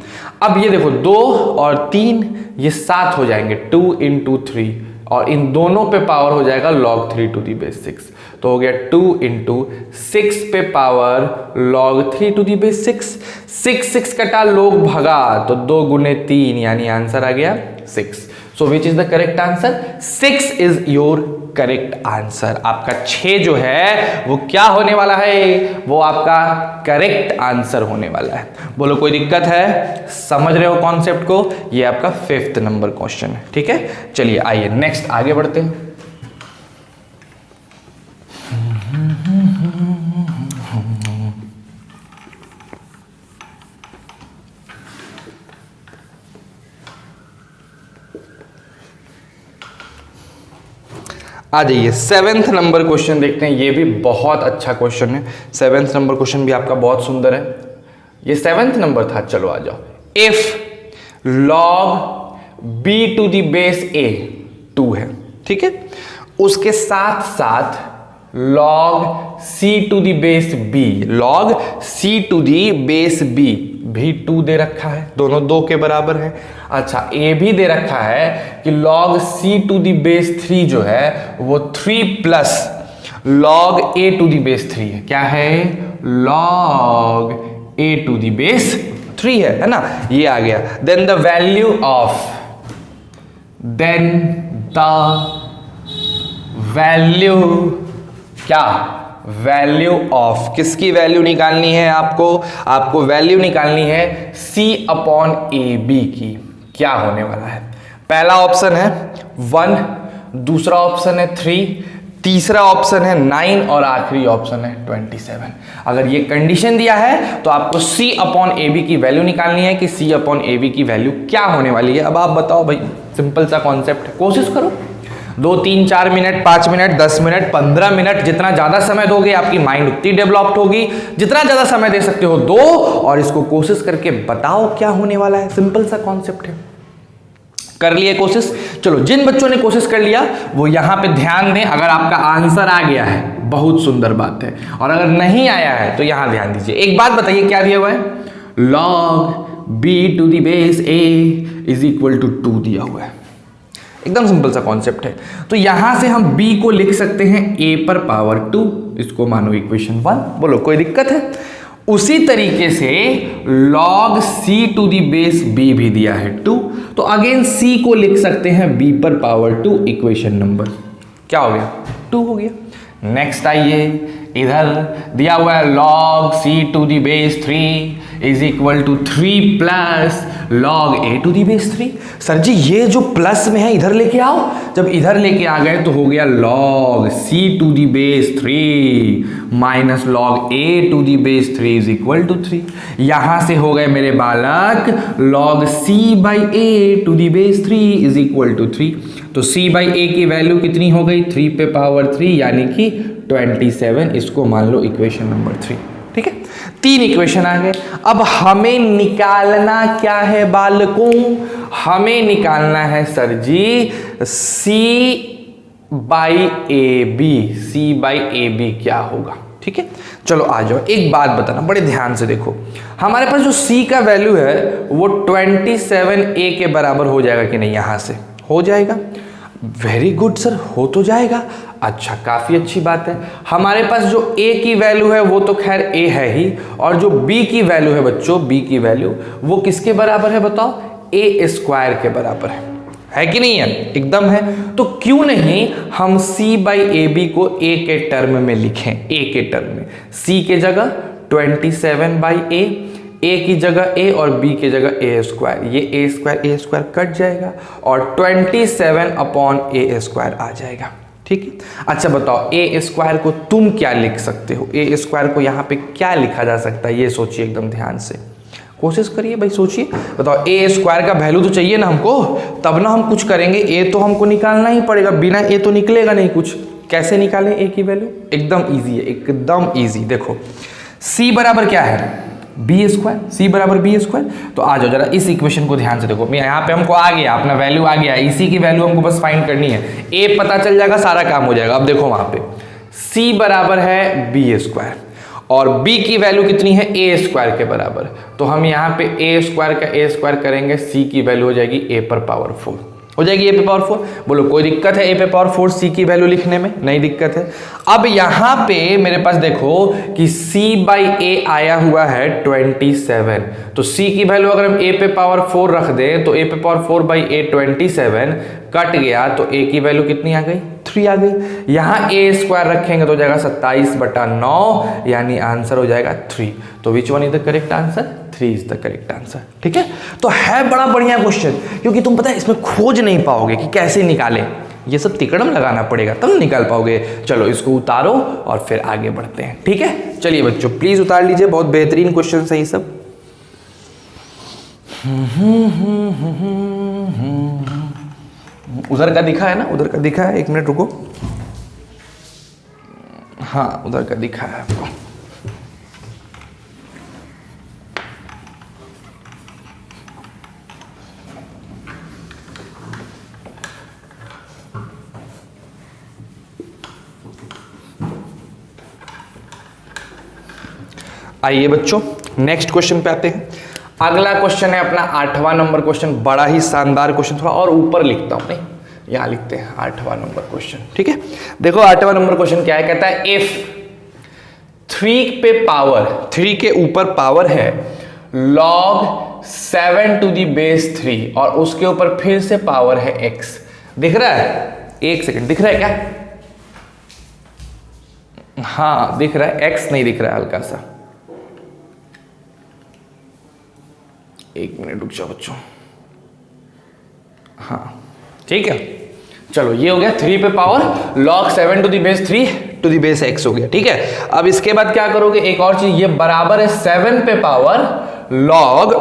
अब ये देखो 2 और 3 ये 7 हो जाएंगे, 2 इंटू 3, और इन दोनों पे पावर हो जाएगा log 3 टू दी बेस 6। तो हो गया 2 इंटू 6 पे power log 3 to the base 6। 6 कटा, लोग भगा, तो 2 गुने 3, यानी आंसर आ गया 6। So which is the correct answer? 6 is your correct answer. आपका 6 जो है वो क्या होने वाला है, वो आपका करेक्ट आंसर होने वाला है। बोलो कोई दिक्कत है? समझ रहे हो कॉन्सेप्ट को? ये आपका 5th नंबर क्वेश्चन है। ठीक है, चलिए आइए नेक्स्ट आगे बढ़ते हैं। आ जाइए 7th नंबर क्वेश्चन देखते हैं। ये भी बहुत अच्छा क्वेश्चन है। 7th नंबर क्वेश्चन भी आपका बहुत सुंदर है। ये 7th नंबर था। चलो आ जाओ। If log b to the base a 2 है, ठीक है, उसके साथ साथ log c to the base b, log c to the base b भी 2 दे रखा है, दोनों 2 के बराबर है। अच्छा, a भी दे रखा है कि log c to the base 3 जो है वो 3 plus log a to the base 3 है। क्या है? log a to the base 3 है ना, ये आ गया। Then the value of, then the value, क्या? वैल्यू ऑफ, किसकी वैल्यू निकालनी है आपको? आपको वैल्यू निकालनी है c अपॉन ए बी की। क्या होने वाला है? पहला ऑप्शन है 1, दूसरा ऑप्शन है 3, तीसरा ऑप्शन है 9 और आखिरी ऑप्शन है 27। अगर ये कंडीशन दिया है तो आपको c अपॉन ए बी की वैल्यू निकालनी है कि c अपॉन ए बी की वैल्यू क्या होने वाली है। अब आप बताओ भाई, सिंपल सा कॉन्सेप्ट है, कोशिश करो। 2, 3, 4 मिनट, 5 मिनट, 10 मिनट, 15 मिनट, जितना ज्यादा समय दोगे आपकी माइंड उतनी डेवलप्ड होगी। जितना ज्यादा समय दे सकते हो दो, और इसको कोशिश करके बताओ क्या होने वाला है। सिंपल सा कॉन्सेप्ट है। कर लिए कोशिश? चलो, जिन बच्चों ने कोशिश कर लिया वो यहां पे ध्यान दें। अगर आपका आंसर आ गया है बहुत सुंदर बात है, और अगर नहीं आया है तो यहां ध्यान दीजिए। एक बात बताइए, क्या दिया हुआ है? log b to the base a is equal to 2 दिया हुआ है। एकदम सिंपल सा कॉन्सेप्ट है। तो यहां से हम b को लिख सकते हैं a पर पावर 2, इसको मानो इक्वेशन 1। बोलो कोई दिक्कत है? उसी तरीके से log c to the base b भी दिया है 2, तो अगेन c को लिख सकते हैं b पर पावर 2, इक्वेशन नंबर क्या हो गया? 2 हो गया। नेक्स्ट आइए, इधर दिया हुआ है log c to the base 3 is equal to 3 plus log a to the base 3। Sir जी ये जो प्लस में है इधर लेके आओ। जब इधर लेके आ गए तो हो गया log c to the base 3 minus log a to the base 3 is equal to 3। यहां से हो गए मेरे बालक log c by a to the base 3 is equal to 3। तो c बाई a की वैल्यू कितनी हो गई? 3 पे पावर 3 यानी कि 27। इसको मान लो इक्वेशन नंबर 3। ठीक है, 3 इक्वेशन आ गए। अब हमें निकालना क्या है बालकों? हमें निकालना है sir ji c by A B. c by A B क्या होगा? ठीक है, चलो आ जाओ। एक बात बताना बड़े ध्यान से देखो, हमारे पास जो c का वैल्यू है वो 27a के बराबर हो जाएगा कि नहीं? यहां से हो जाएगा। वेरी गुड सर, हो तो जाएगा। अच्छा, काफी अच्छी बात है। हमारे पास जो a की वैल्यू है वो तो खैर a है ही, और जो b की वैल्यू है बच्चों, b की वैल्यू वो किसके बराबर है बताओ? a स्क्वायर के बराबर है कि नहीं है? एकदम है। तो क्यों नहीं हम c बाई ए बी को a के टर्म में लिखें? a के टर्म में c के जगह 27 बाई a की जगह a और b की जगह a स्क्वायर। ये a स्क्वायर कट जाएगा और 27 अपॉन a स्क्वायर आ जाएगा। ठीक है, अच्छा बताओ a स्क्वायर को तुम क्या लिख सकते हो? a स्क्वायर को यहाँ पे क्या लिखा जा सकता है? ये सोचिए एकदम ध्यान से, कोशिश करिए भाई, सोचिए। बताओ a स्क्वायर का वैल्यू तो चाहिए ना हमको, तब ना हम कुछ करेंगे। a तो हमको निकालना ही पड़ेगा, बिना a तो निकलेगा नहीं कुछ। कैसे निकालें a की वैल्यू? एकदम ईजी है, एकदम ईजी। देखो c बराबर क्या है? B square. c बराबर बी स्क्वायर। तो आ जाओ जरा इस इक्वेशन को ध्यान से देखो। यहाँ पे हमको आ गया, अपना वैल्यू आ गया, इसी की वैल्यू हमको बस फाइंड करनी है। a पता चल जाएगा, सारा काम हो जाएगा। अब देखो वहां पे c बराबर है बी स्क्वायर और b की वैल्यू कितनी है? a स्क्वायर के बराबर। तो हम यहाँ पे a स्क्वायर का a स्क्वायर करेंगे, c की वैल्यू हो जाएगी a पर पावर 4, हो जाएगी a पे पावर 4। बोलो कोई दिक्कत है a पे पावर 4 c की वैल्यू लिखने में? नहीं दिक्कत है। अब यहाँ पे मेरे पास देखो कि c बाई a आया हुआ है 27, तो c की वैल्यू अगर हम a पे पावर 4 रख दें तो a पे पावर 4 बाई a 27 कट गया, तो a की वैल्यू कितनी आ गई? 3 आ गई। यहाँ a स्क्वायर रखेंगे तो हो जाएगा 27/9, यानी आंसर हो जाएगा 3। तो which one is the correct answer? 3 is the correct answer. ठीक है, तो है बड़ा बढ़िया क्वेश्चन, क्योंकि तुम पता है इसमें खोज नहीं पाओगे कि कैसे निकालें। ये सब तिकड़म लगाना पड़ेगा तब निकाल पाओगे। चलो इसको उतारो और फिर आगे बढ़ते हैं। ठीक है, चलिए बच्चों प्लीज उतार लीजिए, बहुत बेहतरीन क्वेश्चन है ये सब। उधर का दिखा है ना? उधर का दिखा है? 1 मिनट रुको। हाँ उधर का दिखा है आपको। आइए बच्चों नेक्स्ट क्वेश्चन पे आते हैं। अगला क्वेश्चन है अपना 8वां नंबर क्वेश्चन। बड़ा ही शानदार क्वेश्चन, थोड़ा और ऊपर लिखता हूं, नहीं यहां लिखते हैं 8वां नंबर क्वेश्चन। ठीक है, देखो 8वां नंबर क्वेश्चन क्या है? कहता है इफ 3 पे पावर 3 के ऊपर पावर है log 7 टू दी बेस 3 और उसके ऊपर फिर से पावर है x। दिख रहा है? एक सेकंड, दिख रहा है क्या? हाँ दिख रहा है, x नहीं दिख रहा है हल्का सा। 1 मिनट रुक जाओ बच्चों। हाँ ठीक है, चलो ये हो गया 3 पे power log 7 to the base 3 to the base x हो गया। ठीक है, अब इसके बाद क्या करोगे? एक और चीज, ये बराबर है 7 पे power log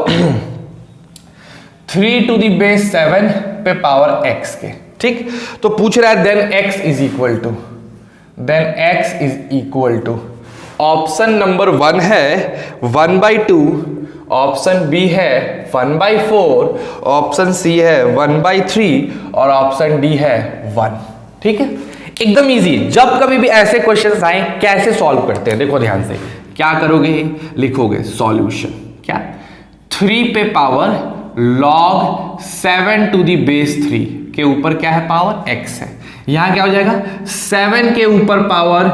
3 to the base 7 पे पावर x के। ठीक, तो पूछ रहा है then x is equal to option number 1 है 1/2, ऑप्शन बी है 1/4, ऑप्शन सी है 1/3 और ऑप्शन डी है 1। ठीक है, एकदम इजी। जब कभी भी ऐसे क्वेश्चंस आए कैसे सॉल्व करते हैं देखो ध्यान से, क्या करोगे, लिखोगे सॉल्यूशन, क्या 3 पे power log 7 to the base 3 के ऊपर क्या है, पावर x है। यहां क्या हो जाएगा, 7 के ऊपर power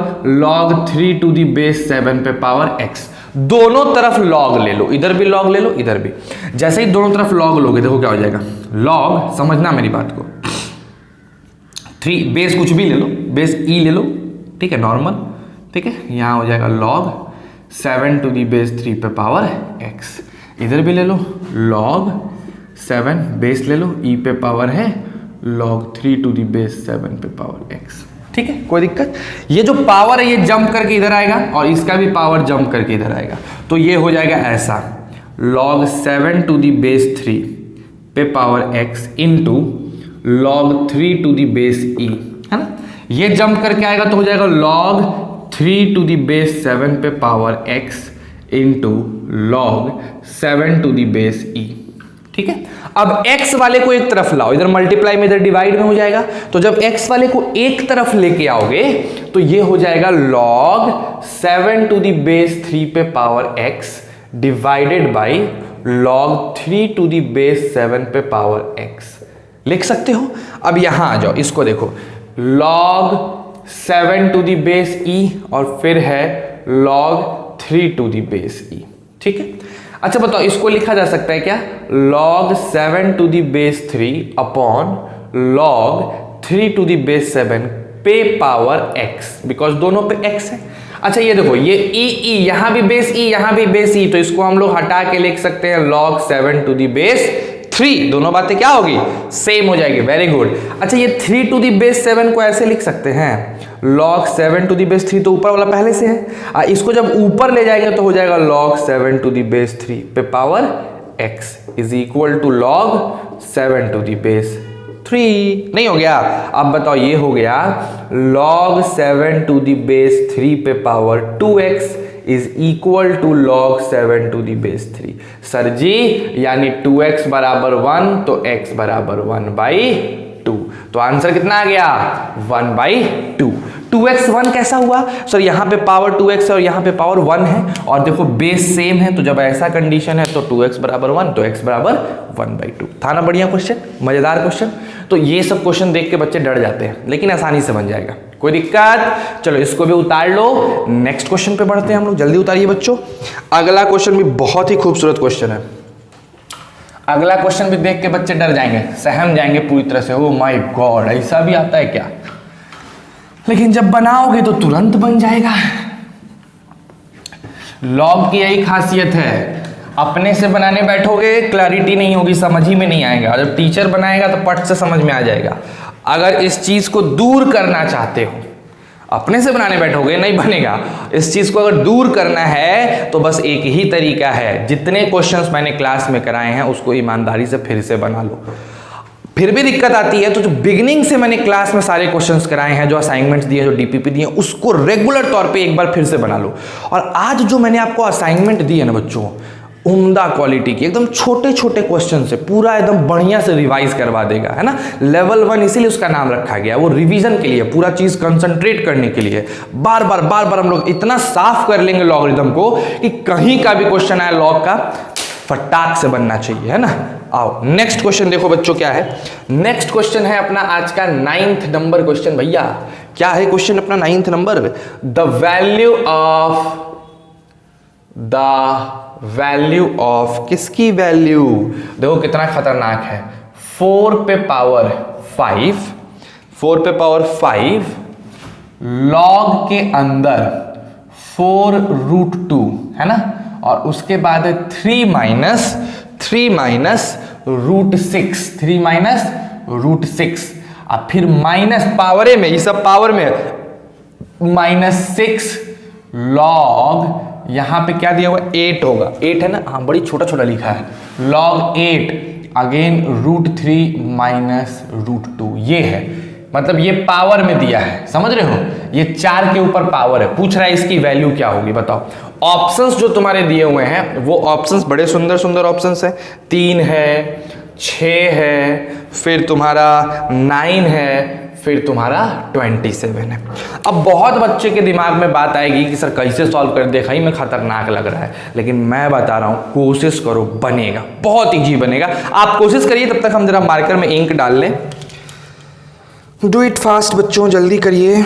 log 3 to the base 7 पे पावर x। दोनों तरफ log ले लो, इधर भी log ले लो, इधर भी। जैसे ही दोनों तरफ log लोगे देखो क्या हो जाएगा, log, समझना मेरी बात को, 3 बेस कुछ भी ले लो, बेस e ले लो, ठीक है, नॉर्मल, ठीक है। यहां हो जाएगा log 7 टू दी बेस 3 पे पावर x। इधर भी ले लो log 7 बेस ले लो, e पे पावर है log 3 टू दी बेस 7 पे पावर x। ठीक है, कोई दिक्कत। ये जो पावर है ये जंप करके इधर आएगा और इसका भी पावर जंप करके इधर आएगा, तो ये हो जाएगा ऐसा log 7 टू दी बेस 3 पे power x into log 3 to the base e, है ना। ये जंप करके आएगा तो हो जाएगा log 3 टू दी बेस 7 पे power x into log 7 to the base e। ठीक है, अब x वाले को एक तरफ लाओ, इधर मल्टीप्लाई में इधर डिवाइड में हो जाएगा, तो जब x वाले को एक तरफ लेके आओगे तो ये हो जाएगा log 7 टू दी बेस 3 पे power x divided by log 3 to the base 7 पे पावर x। लिख सकते हो। अब यहां आ जाओ, इसको देखो log 7 to the base e और फिर है log 3 to the base e। ठीक है, अच्छा बताओ इसको लिखा जा सकता है क्या, log 7 to the base 3 upon log 3 to the base 7 पे पावर x, बिकॉज दोनों पे x है। अच्छा ये देखो, ये e यहां भी बेस e यहां भी बेस e, तो इसको हम लोग हटा के लिख सकते हैं log 7 टू दी बेस 3। दोनों बातें क्या होगी, सेम हो जाएगी। Very good. अच्छा ये 3 टू दी बेस 7 को ऐसे लिख सकते हैं log 7 टू दी बेस 3, तो ऊपर वाला पहले से है, इसको जब ऊपर ले जाएंगे तो हो जाएगा log 7 टू दी बेस 3 पे power x is equal to log 7 to the base 3। नहीं हो गया? अब बताओ, ये हो गया log 7 टू दी बेस 3 पे power 2x is equal to log 7 to the base 3। Sir ji यानी 2x बराबर 1 तो x बराबर 1/2, तो आंसर कितना आ गया, 1/2। 2x 1 कैसा हुआ सर, यहाँ पे पावर 2x है और यहाँ पे पावर 1 है और देखो बेस सेम है, तो जब ऐसा कंडीशन है तो 2x बराबर 1 तो x बराबर 1/2। था ना बढ़िया क्वेश्चन, मजेदार क्वेश्चन। तो ये सब क्वेश्चन देख के बच्चे डर जाते हैं, लेकिन आसानी से बन जाएगा, कोई दिक्कत। चलो इसको भी उतार लो, नेक्स्ट क्वेश्चन पे बढ़ते हैं हम लोग। जल्दी उतारिए बच्चों। अगला क्वेश्चन भी बहुत ही खूबसूरत क्वेश्चन है। अगला क्वेश्चन भी देख के बच्चे डर जाएंगे, सहम जाएंगे पूरी तरह से, ओ माय गॉड ऐसा भी आता है क्या। लेकिन जब बनाओगे तो तुरंत बन जाएगा। लॉग की यही खासियत है, अपने से बनाने बैठोगे क्लैरिटी नहीं होगी, समझ ही में नहीं आएगा। जब टीचर बनाएगा तो पट से समझ में आ जाएगा। अगर इस चीज को दूर करना चाहते हो, अपने से बनाने बैठोगे नहीं बनेगा। इस चीज को अगर दूर करना है तो बस एक ही तरीका है, जितने क्वेश्चंस मैंने क्लास में कराए हैं उसको ईमानदारी से फिर से बना लो। फिर भी दिक्कत आती है तो जो बिगिनिंग से मैंने क्लास में सारे क्वेश्चंस कराए हैं, जो असाइनमेंट्स दिए, जो डीपीपी दिए, उसको रेगुलर तौर पे एक बार फिर से बना लो। और आज जो मैंने आपको असाइनमेंट दी है ना बच्चों, उम्दा क्वालिटी की, एकदम छोटे छोटे क्वेश्चन से पूरा एकदम बढ़िया से रिवाइज करवा देगा, है ना। लेवल 1 इसीलिए उसका नाम रखा गया, वो रिवीजन के लिए, पूरा चीज कंसंट्रेट करने के लिए। बार बार हम लोग इतना साफ कर लेंगे लॉगरिथम को कि कहीं का भी क्वेश्चन आया लॉग का फटाक से बनना चाहिए, है ना। आओ नेक्स्ट क्वेश्चन देखो बच्चों क्या है। नेक्स्ट क्वेश्चन है अपना आज का 9th नंबर क्वेश्चन। भैया क्या है क्वेश्चन अपना 9th number, the value of किसकी वैल्यू, देखो कितना खतरनाक है। 4 पे पावर 5 लॉग के अंदर 4√2 है ना, और उसके बाद 3 माइनस √6 अब फिर माइनस पावरे में, ये सब पावर में -6 लॉग, यहां पे क्या दिया हुआ 8 होगा, 8 है ना, हाँ बड़ी छोटा छोटा लिखा है, log 8 अगेन √3 माइनस √2 ये है, मतलब ये पावर में दिया है, समझ रहे हो, ये 4 के ऊपर पावर है, पूछ रहा है इसकी वैल्यू क्या होगी बताओ। ऑप्शंस जो तुम्हारे दिए हुए हैं वो ऑप्शंस बड़े सुंदर सुंदर ऑप्शंस है, 3 है, 6 है, फिर तुम्हारा 9 है, फिर तुम्हारा 27 है। अब बहुत बच्चे के दिमाग में बात आएगी कि सर कैसे सॉल्व कर, देखा ही में खतरनाक लग रहा है, लेकिन मैं बता रहा हूं कोशिश करो, बनेगा, बहुत इजी बनेगा। आप कोशिश करिए, तब तक हम जरा मार्कर में इंक डाल लें। डू इट फास्ट बच्चों, जल्दी करिए।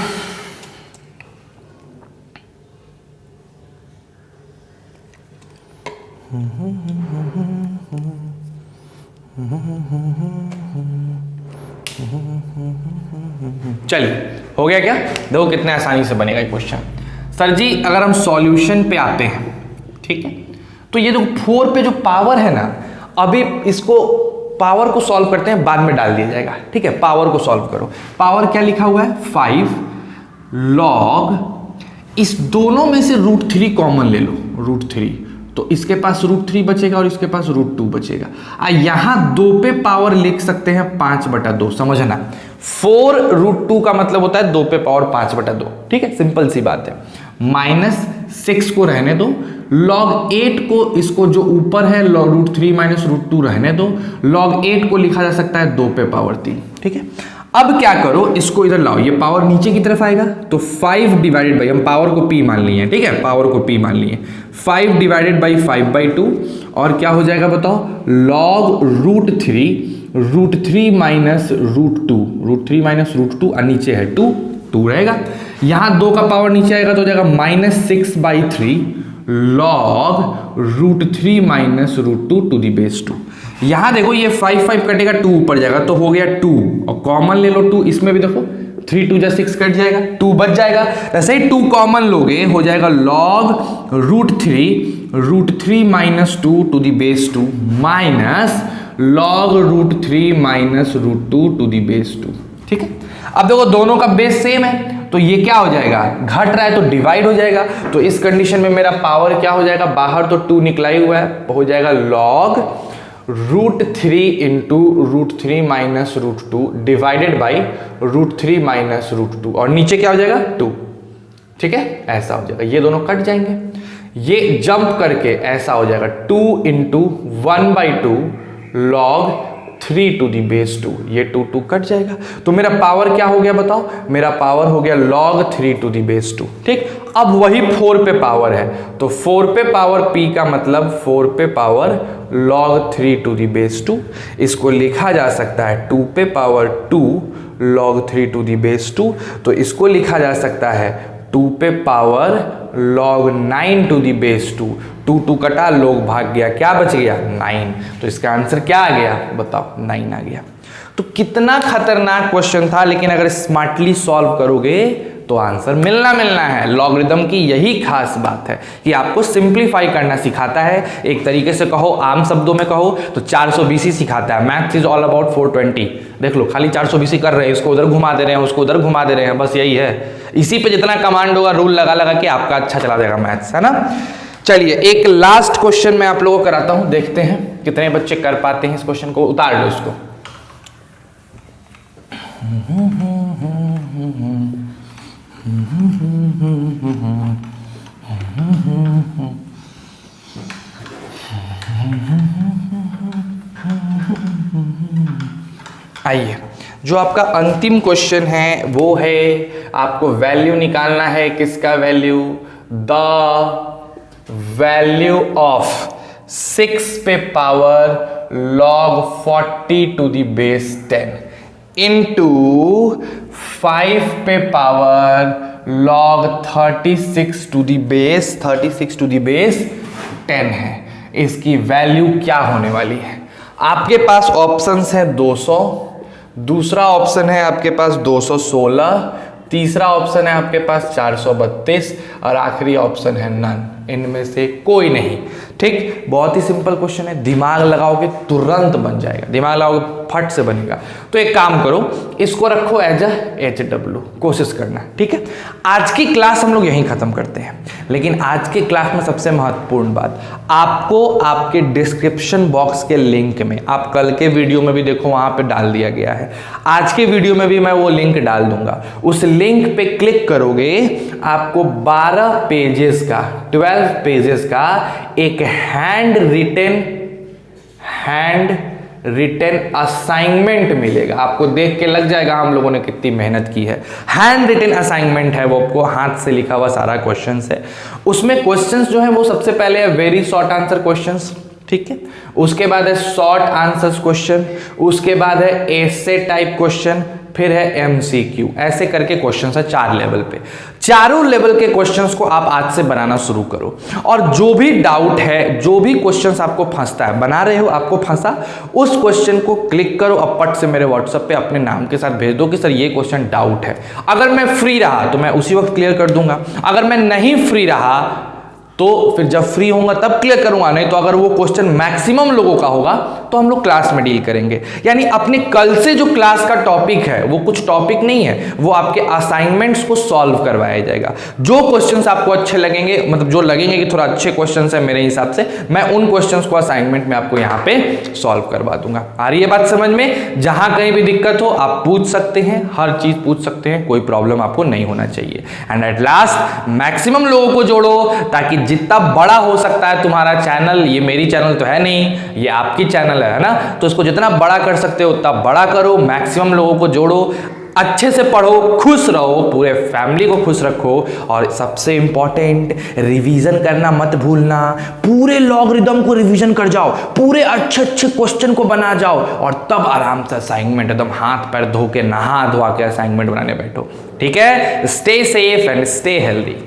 चलिए हो गया क्या, देखो कितने आसानी से बनेगा ये क्वेश्चन। सर जी अगर हम सॉल्यूशन पे आते हैं, ठीक है, तो ये जो 4 पे जो पावर है ना, अभी इसको पावर को सॉल्व करते हैं, बाद में डाल दिया जाएगा, ठीक है। पावर को सॉल्व करो, पावर क्या लिखा हुआ है 5 लॉग, इस दोनों में से √3 कॉमन ले लो, √3, तो इसके पास √3 बचेगा और इसके पास √2 बचेगा। यहां 2 पे पावर लिख सकते हैं 5/2, समझना 4 √2 का मतलब होता है 2 पे पावर 5/2, ठीक है, सिंपल सी बात है। -6 को रहने दो, log 8 को, इसको जो ऊपर है √3 माइनस √2 रहने दो, log 8 को लिखा जा सकता है 2 पे पावर 3, ठीक है। अब क्या करो, इसको इधर लाओ, ये पावर नीचे की तरफ आएगा, तो 5 डिवाइडेड बाई, हम पावर को p मान लिए, ठीक है, पावर को p मान लिए, 5 डिवाइडेड बाई 5/2, और क्या हो जाएगा बताओ, log √3 माइनस √2 माइनस √2, और नीचे है 2 रहेगा, यहां 2 का पावर नीचे आएगा तो हो जाएगा -6/3 log √3 minus √2 to the base 2। यहां देखो ये 5 कटेगा, 2 ऊपर जाएगा, तो हो गया 2, और कॉमन ले लो 2, इसमें भी देखो 3 2 6 कट जाएगा, 2 बच जाएगा, ऐसे ही 2 कॉमन लोगे हो जाएगा log √3 minus 2 to the base 2 minus log √3 minus √2 to the base 2, ठीक है। अब देखो दोनों का बेस सेम है, तो ये क्या हो जाएगा, घट रहा है तो डिवाइड हो जाएगा, तो इस कंडीशन में मेरा पावर क्या हो जाएगा, बाहर तो 2 निकला ही हुआ है, हो जाएगा log √3 into √3 minus √2 divided by √3 minus √2, और नीचे क्या हो जाएगा 2, ठीक है, ऐसा हो जाएगा, ये दोनों कट जाएंगे, ये जंप करके ऐसा हो जाएगा 2 into 1/2 log 3 to the base 2, ये 2 कट जाएगा, तो मेरा पावर क्या हो गया बताओ, मेरा पावर हो गया log 3 टू दी बेस 2, ठीक। अब वही 4 पे पावर है, तो 4 पे पावर p का मतलब 4 पे power log 3 to the base 2, इसको लिखा जा सकता है 2 पे power 2 log 3 to the base 2, तो इसको लिखा जा सकता है 2 पे power log 9 to the base 2, 2 कटा, लोग भाग गया, क्या बच गया 9, तो इसका आंसर क्या आ गया बताओ 9 आ गया। तो कितना खतरनाक क्वेश्चन था, लेकिन अगर स्मार्टली सॉल्व करोगे तो आंसर मिलना है। लॉगरिदम की यही खास बात है कि आपको सिंप्लीफाई करना सिखाता है, एक तरीके से कहो, आम शब्दों में कहो तो 420 सिखाता है। मैथ्स इज ऑल अबाउट 420, देख लो खाली 420 कर रहे हैं, इसको उधर घुमा दे रहे हैं, उसको उधर घुमा दे रहे हैं, बस यही है। इसी पे जितना कमांड होगा, रूल लगा के आपका अच्छा चला जाएगा मैथ्स, है ना। चलिए एक लास्ट क्वेश्चन मैं आप लोगों को कराता हूं, देखते हैं कितने बच्चे कर पाते हैं इस क्वेश्चन को। उतार लो इसको। आइए, जो आपका अंतिम क्वेश्चन है वो है, आपको वैल्यू निकालना है, किसका वैल्यू, द वैल्यू ऑफ 6 पे power log 40 to the base 10 into 5 पे power log 36 to the base 10 है। इसकी वैल्यू क्या होने वाली है? आपके पास ऑप्शंस है 200, दूसरा ऑप्शन है आपके पास 216, तीसरा ऑप्शन है आपके पास 432 और आखिरी ऑप्शन है नन, इनमें से कोई नहीं। ठीक, बहुत ही सिंपल क्वेश्चन है, दिमाग लगाओगे तुरंत बन जाएगा, दिमाग लगाओगे फट से बनेगा। तो एक काम करो, इसको रखो एज HW, कोशिश करना। ठीक है, आज की क्लास हम लोग यहीं खत्म करते हैं। लेकिन आज के क्लास में सबसे महत्वपूर्ण बात, आपको आपके डिस्क्रिप्शन बॉक्स के लिंक में, आप कल के वीडियो में भी देखो वहां पे डाल दिया गया है, आज के वीडियो में भी मैं वो लिंक डाल दूंगा। उस लिंक पे क्लिक करोगे, आपको 12 पेजेस का, 12 पेजेस का एक हैंड रिटन असाइनमेंट मिलेगा। आपको देख के लग जाएगा हम लोगों ने कितनी मेहनत की है। हैंड रिटन असाइनमेंट है वो, आपको हाथ से लिखा हुआ सारा क्वेश्चंस है। उसमें क्वेश्चंस जो है वो सबसे पहले है वेरी शॉर्ट आंसर क्वेश्चंस, ठीक है। उसके बाद है शॉर्ट आंसर्स क्वेश्चन, उसके बाद है एसे टाइप क्वेश्चन, फिर है एमसीक्यू। ऐसे करके क्वेश्चंस है 4 लेवल पे। चारों लेवल के क्वेश्चंस को आप आज से बनाना शुरू करो, और जो भी डाउट है, जो भी क्वेश्चंस आपको फंसता है, बना रहे हो आपको फंसा, उस क्वेश्चन को क्लिक करो, अब पट से मेरे व्हाट्सएप पे अपने नाम के साथ भेज दो कि सर ये क्वेश्चन डाउट है। अगर मैं फ्री रहा तो मैं उसी वक्त क्लियर कर दूंगा, अगर मैं नहीं फ्री रहा तो फिर जब फ्री होऊंगा तब क्लियर करूंगा। नहीं तो अगर वो क्वेश्चन मैक्सिमम लोगों का होगा तो हम लोग क्लास में डील करेंगे। यानी अपने कल से जो क्लास का टॉपिक है वो कुछ टॉपिक नहीं है, वो आपके असाइनमेंट्स को सॉल्व करवाया जाएगा। जो क्वेश्चंस आपको अच्छे लगेंगे, मतलब जो लगेंगे कि थोड़ा अच्छे क्वेश्चंस है मेरे हिसाब से, मैं उन क्वेश्चंस को असाइनमेंट में आपको यहाँ पे सॉल्व करवा दूंगा। आ रही है बात समझ में? जहां कहीं भी दिक्कत हो आप पूछ सकते हैं, हर चीज पूछ सकते हैं, कोई प्रॉब्लम आपको नहीं होना चाहिए। एंड एट लास्ट मैक्सिमम लोगों को जोड़ो, ताकि जितना बड़ा हो सकता है तुम्हारा चैनल, ये मेरी चैनल तो है नहीं, ये आपकी चैनल है ना, तो इसको जितना बड़ा कर सकते हो उतना बड़ा करो, मैक्सिमम लोगों को जोड़ो, अच्छे से पढ़ो, खुश रहो, पूरे फैमिली को खुश रखो, और सबसे इंपॉर्टेंट रिवीजन करना मत भूलना। पूरे लॉगरिदम को रिवीजन कर जाओ, पूरे अच्छे अच्छे क्वेश्चन को बना जाओ, और तब आराम से असाइनमेंट एकदम हाथ पैर धो के, नहा धोआ के असाइनमेंट बनाने बैठो। ठीक है? Stay safe and stay healthy.